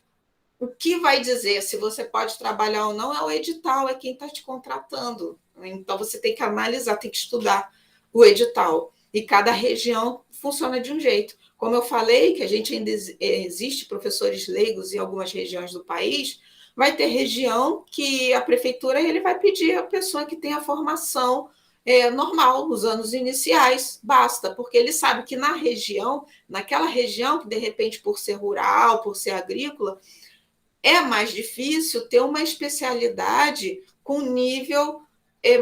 A: o que vai dizer se você pode trabalhar ou não é o edital, é quem está te contratando. Então, você tem que analisar, tem que estudar o edital. E cada região funciona de um jeito. Como eu falei, que a gente ainda existe professores leigos em algumas regiões do país, vai ter região que a prefeitura ele vai pedir a pessoa que tem a formação normal, nos anos iniciais, basta, porque ele sabe que naquela região, que de repente por ser rural, por ser agrícola, é mais difícil ter uma especialidade com nível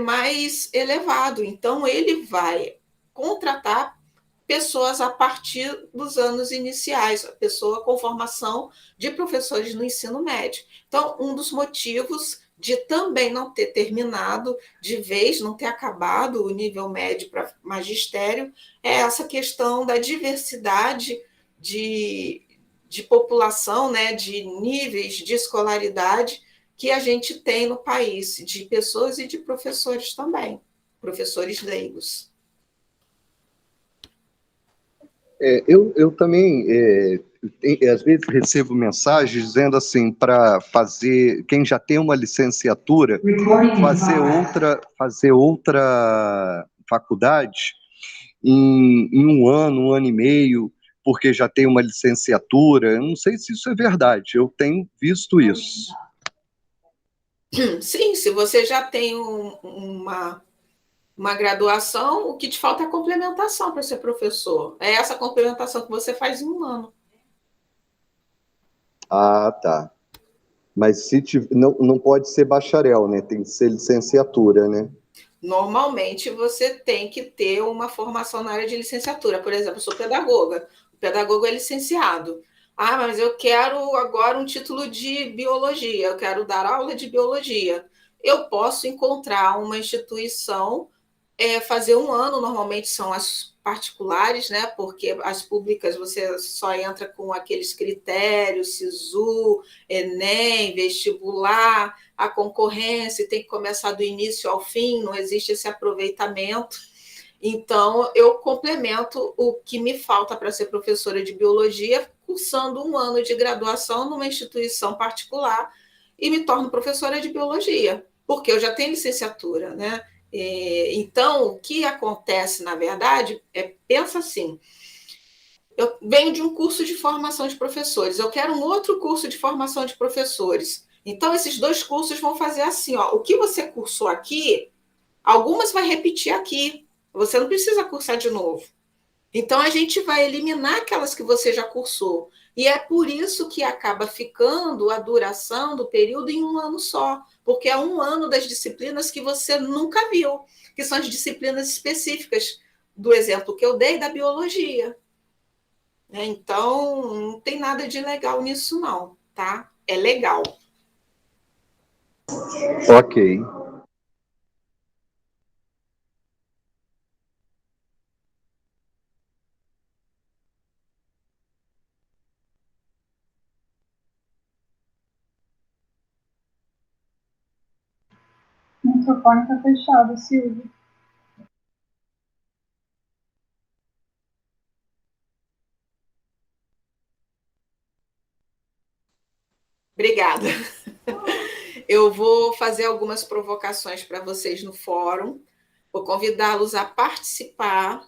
A: mais elevado. Então, ele vai contratar pessoas a partir dos anos iniciais, a pessoa com formação de professores no ensino médio. Então, um dos motivos de também não ter terminado de vez, não ter acabado o nível médio para magistério, é essa questão da diversidade de população, né, de níveis de escolaridade que a gente tem no país, de pessoas e de professores também, professores leigos.
D: Eu também, às vezes, recebo mensagens dizendo assim, para fazer, quem já tem uma licenciatura, fazer outra faculdade, em um ano e meio, porque já tem uma licenciatura. Eu não sei se isso é verdade, eu tenho visto isso.
A: Sim, se você já tem uma graduação, o que te falta é complementação para ser professor. É essa complementação que você faz em um ano.
D: Ah, tá. Mas não pode ser bacharel, né? Tem que ser licenciatura, né?
A: Normalmente você tem que ter uma formação na área de licenciatura. Por exemplo, eu sou pedagoga. O pedagogo é licenciado. Ah, mas eu quero agora um título de biologia, eu quero dar aula de biologia. Eu posso encontrar uma instituição, fazer um ano, normalmente são as particulares, né? Porque as públicas você só entra com aqueles critérios, SISU, Enem, vestibular, a concorrência tem que começar do início ao fim, não existe esse aproveitamento. Então, eu complemento o que me falta para ser professora de biologia, cursando um ano de graduação numa instituição particular e me torno professora de biologia, porque eu já tenho licenciatura, né? Então, o que acontece, na verdade, pensa assim, eu venho de um curso de formação de professores, eu quero um outro curso de formação de professores. Então, esses dois cursos vão fazer assim, ó, o que você cursou aqui, algumas vai repetir aqui, você não precisa cursar de novo. Então, a gente vai eliminar aquelas que você já cursou. E é por isso que acaba ficando a duração do período em um ano só, porque é um ano das disciplinas que você nunca viu, que são as disciplinas específicas do exemplo que eu dei da biologia. Então, não tem nada de legal nisso, não, tá? É legal.
D: Ok.
B: O microfone está fechado, Silvio.
A: Obrigada. Eu vou fazer algumas provocações para vocês no fórum, vou convidá-los a participar,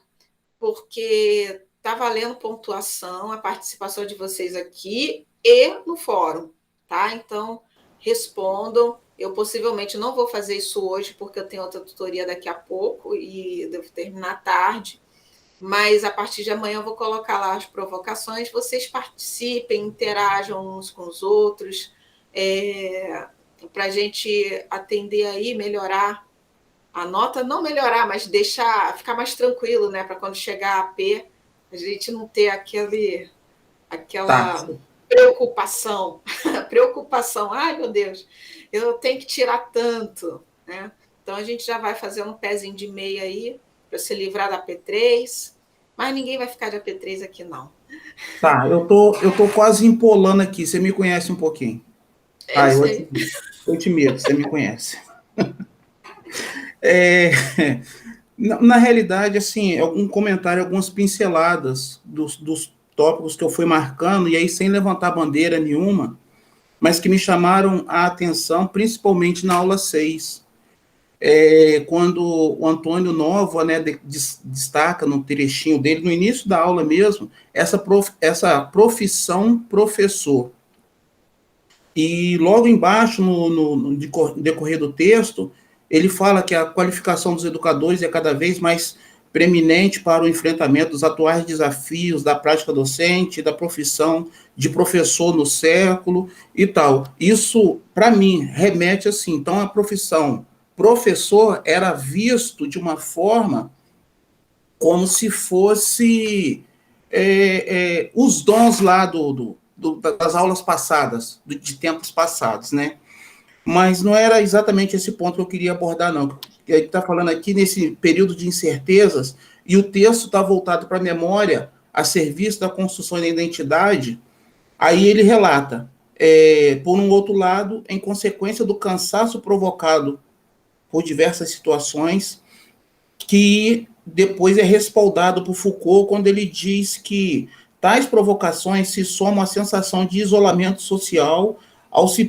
A: porque está valendo pontuação a participação de vocês aqui e no fórum, tá? Então, respondam. Eu possivelmente não vou fazer isso hoje, porque eu tenho outra tutoria daqui a pouco e devo terminar tarde, mas a partir de amanhã eu vou colocar lá as provocações, vocês participem, interajam uns com os outros, para a gente atender aí, melhorar a nota, não melhorar, mas ficar mais tranquilo, né? Para quando chegar a AP, a gente não ter aquela preocupação. Preocupação, ai meu Deus, eu tenho que tirar tanto, né? Então a gente já vai fazendo um pezinho de meia aí para se livrar da P3, mas ninguém vai ficar de AP3 aqui, não.
F: Tá, eu tô quase empolando aqui. Você me conhece um pouquinho.
A: Eu sei.
F: Eu te medo, você me conhece. Na realidade, assim, algum comentário, algumas pinceladas dos tópicos que eu fui marcando, e aí sem levantar bandeira nenhuma, mas que me chamaram a atenção, principalmente na aula 6. Quando o Antônio Nova, né, destaca no trechinho dele, no início da aula mesmo, essa profissão professor. E logo embaixo, no decorrer do texto, ele fala que a qualificação dos educadores é cada vez mais preeminente para o enfrentamento dos atuais desafios da prática docente, da profissão de professor no século e tal. Isso, para mim, remete assim. Então, a profissão professor era visto de uma forma como se fosse os dons lá das aulas passadas, de tempos passados, né? Mas não era exatamente esse ponto que eu queria abordar, não. Ele está falando aqui nesse período de incertezas, e o texto está voltado para a memória, a serviço da construção da identidade. Aí ele relata, por um outro lado, em consequência do cansaço provocado por diversas situações, que depois é respaldado por Foucault quando ele diz que tais provocações se somam à sensação de isolamento social ao se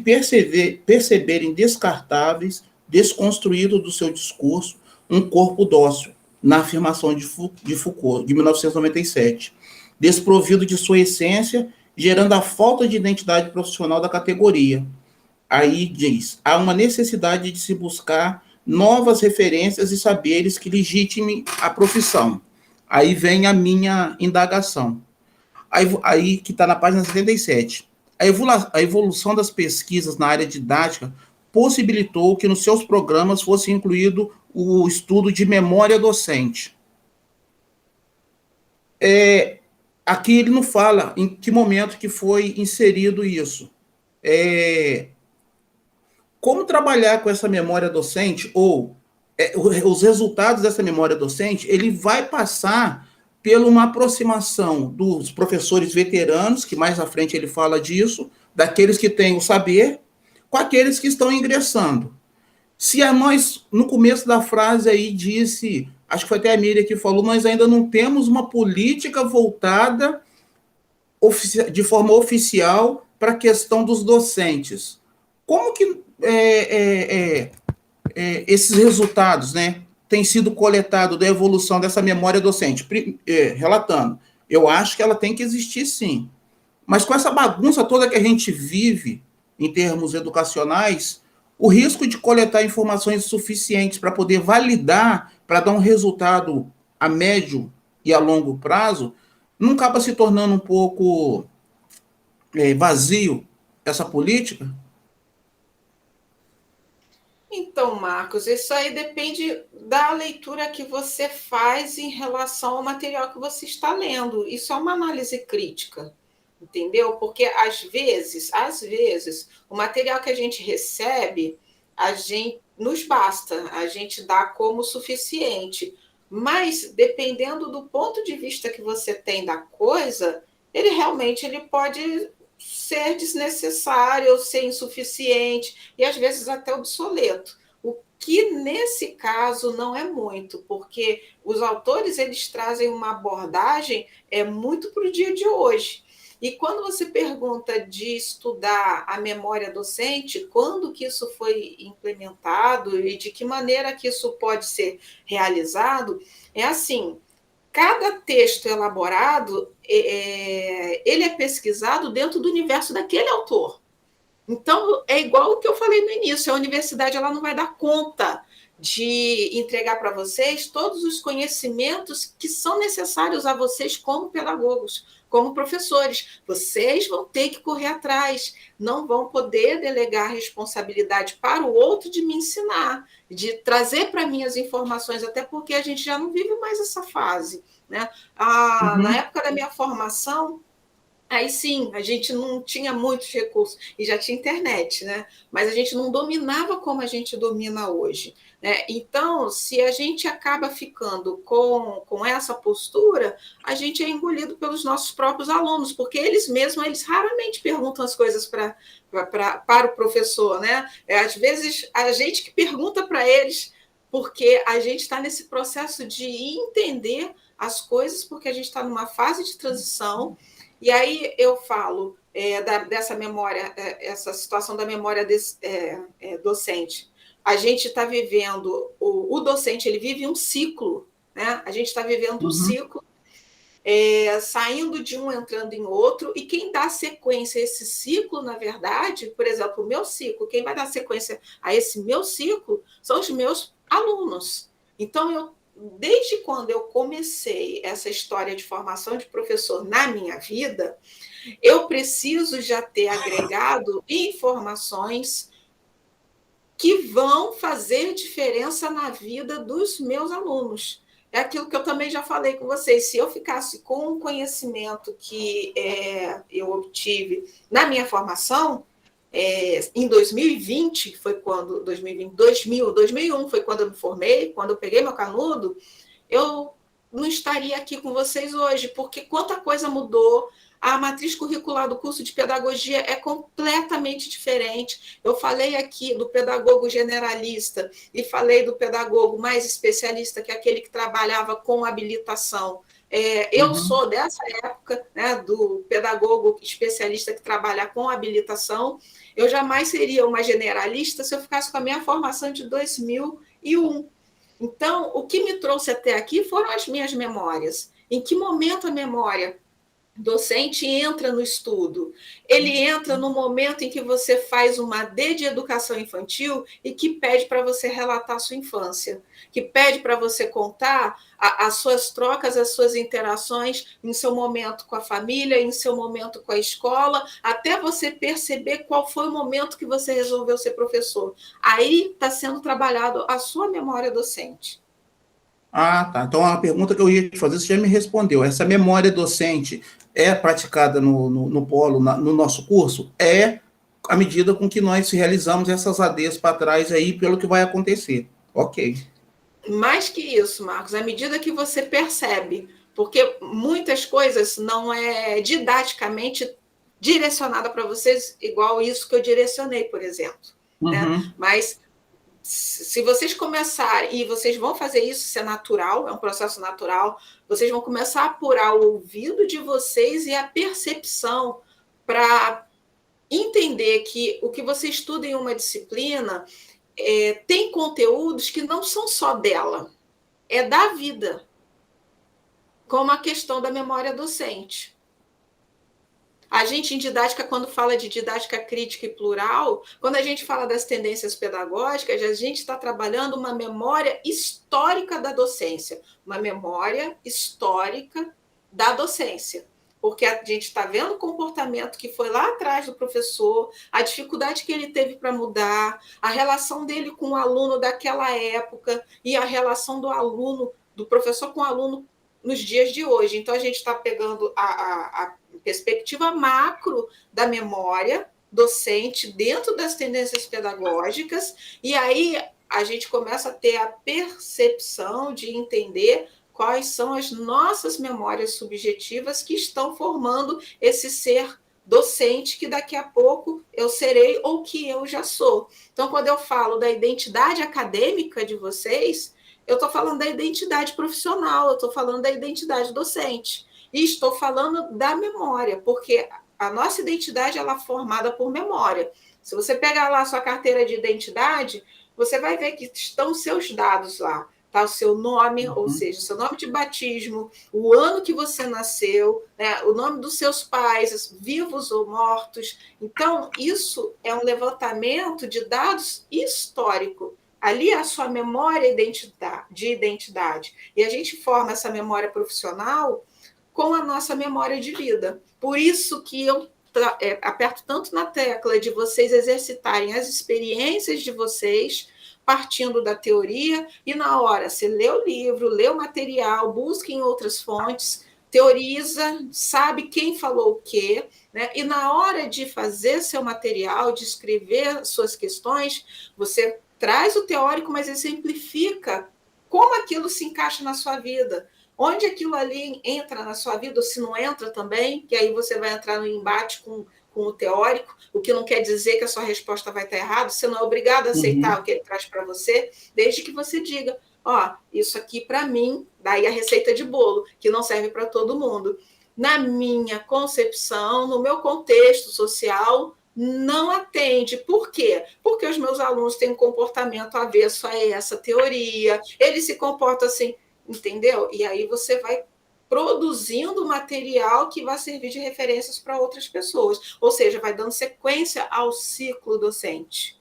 F: perceberem descartáveis, desconstruído do seu discurso, um corpo dócil, na afirmação de Foucault, de 1997, desprovido de sua essência, gerando a falta de identidade profissional da categoria. Aí diz, há uma necessidade de se buscar novas referências e saberes que legitimem a profissão. Aí vem a minha indagação. Aí que está na página 77. A evolução das pesquisas na área didática possibilitou que nos seus programas fosse incluído o estudo de memória docente. Aqui ele não fala em que momento que foi inserido isso. Como trabalhar com essa memória docente, ou os resultados dessa memória docente, ele vai passar por uma aproximação dos professores veteranos, que mais à frente ele fala disso, daqueles que têm o saber, com aqueles que estão ingressando. Se nós, no começo da frase aí, disse, acho que foi até a Miriam que falou, nós ainda não temos uma política voltada de forma oficial para a questão dos docentes. Como que esses resultados, né, têm sido coletados da evolução dessa memória docente? Relatando, eu acho que ela tem que existir, sim. Mas com essa bagunça toda que a gente vive, em termos educacionais, o risco de coletar informações suficientes para poder validar, para dar um resultado a médio e a longo prazo, não acaba se tornando um pouco vazio essa política?
A: Então, Marcos, isso aí depende da leitura que você faz em relação ao material que você está lendo. Isso é uma análise crítica, entendeu? Porque, às vezes, o material que a gente recebe, nos basta, a gente dá como suficiente. Mas, dependendo do ponto de vista que você tem da coisa, ele pode ser desnecessário, ou ser insuficiente, e às vezes até obsoleto. O que, nesse caso, não é muito, porque os autores eles trazem uma abordagem muito para o dia de hoje. E quando você pergunta de estudar a memória docente, quando que isso foi implementado e de que maneira que isso pode ser realizado, é assim, cada texto elaborado, ele é pesquisado dentro do universo daquele autor. Então, é igual o que eu falei no início, a universidade ela não vai dar conta de entregar para vocês todos os conhecimentos que são necessários a vocês como pedagogos, como professores. Vocês vão ter que correr atrás, não vão poder delegar a responsabilidade para o outro de me ensinar, de trazer para mim as informações, até porque a gente já não vive mais essa fase, né? Na época da minha formação, aí sim, a gente não tinha muitos recursos, e já tinha internet, né? Mas a gente não dominava como a gente domina hoje, né? Então, se a gente acaba ficando com essa postura, a gente é engolido pelos nossos próprios alunos, porque eles raramente perguntam as coisas para o professor, né? Às vezes, a gente que pergunta para eles, porque a gente está nesse processo de entender as coisas, porque a gente está numa fase de transição. E aí eu falo dessa memória, essa situação da memória docente. A gente está vivendo, o docente ele vive um ciclo, né? A gente está vivendo um ciclo, saindo de um, entrando em outro, e quem dá sequência a esse ciclo, na verdade, por exemplo, o meu ciclo, quem vai dar sequência a esse meu ciclo são os meus alunos. Então, desde quando eu comecei essa história de formação de professor na minha vida, eu preciso já ter agregado informações que vão fazer diferença na vida dos meus alunos. É aquilo que eu também já falei com vocês. Se eu ficasse com o conhecimento que eu obtive na minha formação, em 2020, foi quando, 2001 foi quando eu me formei, quando eu peguei meu canudo, eu não estaria aqui com vocês hoje, porque quanta coisa mudou, a matriz curricular do curso de pedagogia é completamente diferente. Eu falei aqui do pedagogo generalista e falei do pedagogo mais especialista, que é aquele que trabalhava com habilitação. Eu sou dessa época, né, do pedagogo especialista que trabalha com habilitação. Eu jamais seria uma generalista se eu ficasse com a minha formação de 2001. Então, o que me trouxe até aqui foram as minhas memórias. Em que momento a memória docente entra no estudo? Ele entra no momento em que você faz uma D de educação infantil e que pede para você relatar a sua infância, que pede para você contar as suas trocas, as suas interações em seu momento com a família, em seu momento com a escola, até você perceber qual foi o momento que você resolveu ser professor. Aí está sendo trabalhado a sua memória docente.
F: Ah, tá. Então, a pergunta que eu ia te fazer, você já me respondeu. Essa memória docente é praticada no polo, no nosso curso? É à medida com que nós realizamos essas ADs para trás aí, pelo que vai acontecer. Ok.
A: Mais que isso, Marcos, à medida que você percebe, porque muitas coisas não é didaticamente direcionada para vocês, igual isso que eu direcionei, por exemplo. Né? Mas se vocês começarem, e vocês vão fazer isso, isso é natural, é um processo natural, vocês vão começar a apurar o ouvido de vocês e a percepção para entender que o que você estuda em uma disciplina tem conteúdos que não são só dela, é da vida, como a questão da memória docente. A gente, em didática, quando fala de didática crítica e plural, quando a gente fala das tendências pedagógicas, a gente está trabalhando uma memória histórica da docência, uma memória histórica da docência. Porque a gente está vendo o comportamento que foi lá atrás do professor, a dificuldade que ele teve para mudar, a relação dele com o aluno daquela época e a relação do aluno, do professor com o aluno nos dias de hoje. Então, a gente está pegando a perspectiva macro da memória docente dentro das tendências pedagógicas, e aí a gente começa a ter a percepção de entender quais são as nossas memórias subjetivas que estão formando esse ser docente que daqui a pouco eu serei ou que eu já sou. Então, quando eu falo da identidade acadêmica de vocês, eu estou falando da identidade profissional, eu estou falando da identidade docente. E estou falando da memória, porque a nossa identidade ela é formada por memória. Se você pegar lá a sua carteira de identidade, você vai ver que estão seus dados lá. Tá o seu nome, ou seja, o seu nome de batismo, o ano que você nasceu, né, o nome dos seus pais, vivos ou mortos. Então, isso é um levantamento de dados histórico. Ali é a sua memória de identidade. E a gente forma essa memória profissional com a nossa memória de vida. Por isso que eu aperto tanto na tecla de vocês exercitarem as experiências de vocês, partindo da teoria, e na hora você lê o livro, lê o material, busca em outras fontes, teoriza, sabe quem falou o quê, né? E na hora de fazer seu material, de escrever suas questões, você traz o teórico, mas exemplifica como aquilo se encaixa na sua vida, onde aquilo ali entra na sua vida, ou se não entra também, que aí você vai entrar no embate com o teórico, o que não quer dizer que a sua resposta vai estar errada, você não é obrigado a aceitar o que ele traz para você, desde que você diga, isso aqui para mim, daí a receita de bolo, que não serve para todo mundo. Na minha concepção, no meu contexto social, não atende. Por quê? Porque os meus alunos têm um comportamento avesso a essa teoria, eles se comportam assim, entendeu? E aí você vai produzindo material que vai servir de referências para outras pessoas. Ou seja, vai dando sequência ao ciclo docente.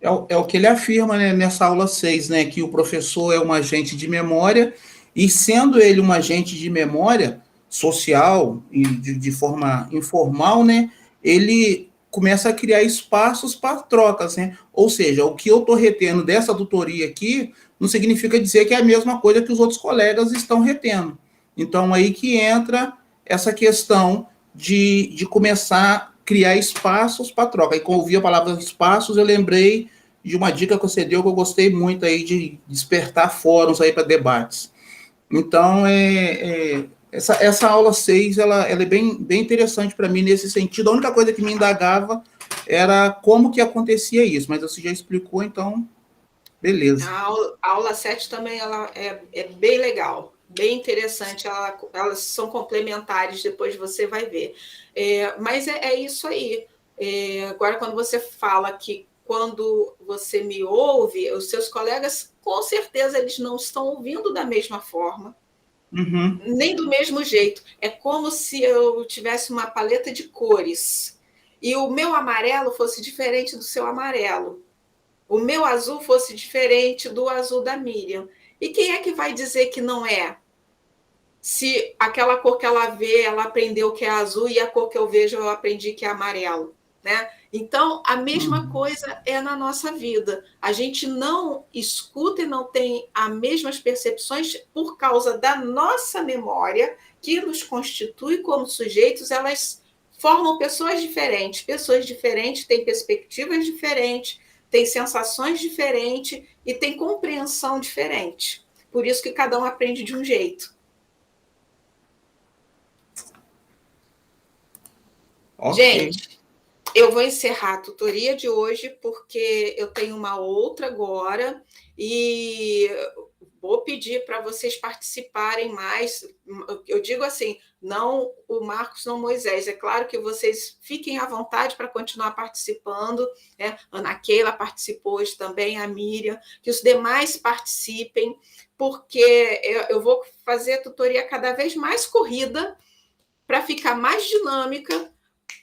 F: É o que ele afirma, né, nessa aula 6, né, que o professor é um agente de memória, e sendo ele um agente de memória social e de forma informal, né, ele começa a criar espaços para trocas, né? Ou seja, o que eu estou retendo dessa tutoria aqui não significa dizer que é a mesma coisa que os outros colegas estão retendo. Então, aí que entra essa questão de começar a criar espaços para troca. E quando eu ouvi a palavra espaços, eu lembrei de uma dica que você deu que eu gostei muito aí de despertar fóruns aí para debates. Então, essa aula 6, ela é bem interessante para mim nesse sentido. A única coisa que me indagava era como que acontecia isso, mas você já explicou, então, beleza.
A: A aula 7 também ela é bem legal, bem interessante, elas são complementares, depois você vai ver. Mas é isso aí. Agora, quando você fala que quando você me ouve, os seus colegas, com certeza, eles não estão ouvindo da mesma forma, nem do mesmo jeito. É como se eu tivesse uma paleta de cores e o meu amarelo fosse diferente do seu amarelo, o meu azul fosse diferente do azul da Miriam. E quem é que vai dizer que não é? Se aquela cor que ela vê, ela aprendeu que é azul, e a cor que eu vejo, eu aprendi que é amarelo, né? Então, a mesma coisa é na nossa vida. A gente não escuta e não tem as mesmas percepções por causa da nossa memória, que nos constitui como sujeitos. Elas formam pessoas diferentes. Pessoas diferentes têm perspectivas diferentes, têm sensações diferentes e têm compreensão diferente. Por isso que cada um aprende de um jeito.
F: Okay.
A: Gente, eu vou encerrar a tutoria de hoje, porque eu tenho uma outra agora, e vou pedir para vocês participarem mais. Eu digo assim, não o Marcos, não Moisés. É claro que vocês fiquem à vontade para continuar participando, né? Ana Keila participou hoje também, a Miriam, que os demais participem, porque eu vou fazer a tutoria cada vez mais corrida, para ficar mais dinâmica,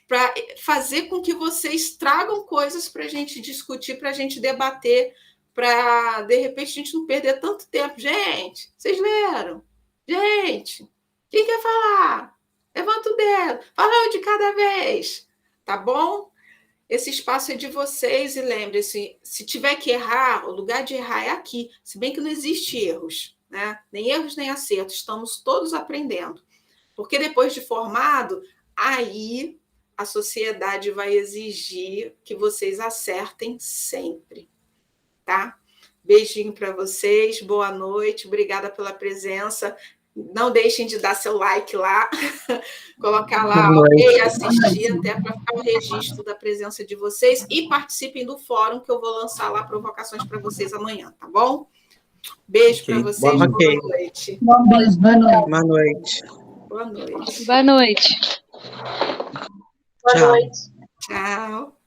A: para fazer com que vocês tragam coisas para a gente discutir, para a gente debater, para, de repente, a gente não perder tanto tempo. Gente, vocês leram? Gente, quem quer falar? Levanta o dedo. Fala de cada vez, tá bom? Esse espaço é de vocês, e lembre-se, se tiver que errar, o lugar de errar é aqui, se bem que não existe erros, né? Nem erros, nem acertos, estamos todos aprendendo. Porque depois de formado, aí a sociedade vai exigir que vocês acertem sempre, tá? Beijinho para vocês, boa noite, obrigada pela presença. Não deixem de dar seu like lá, colocar lá, ok, assistir, até para ficar o registro da presença de vocês, e participem do fórum, que eu vou lançar lá provocações para vocês amanhã, tá bom? Beijo para vocês, boa noite.
C: Beijo, boa noite.
H: Boa noite.
A: Boa noite.
E: Boa noite.
B: Boa noite.
A: Tchau.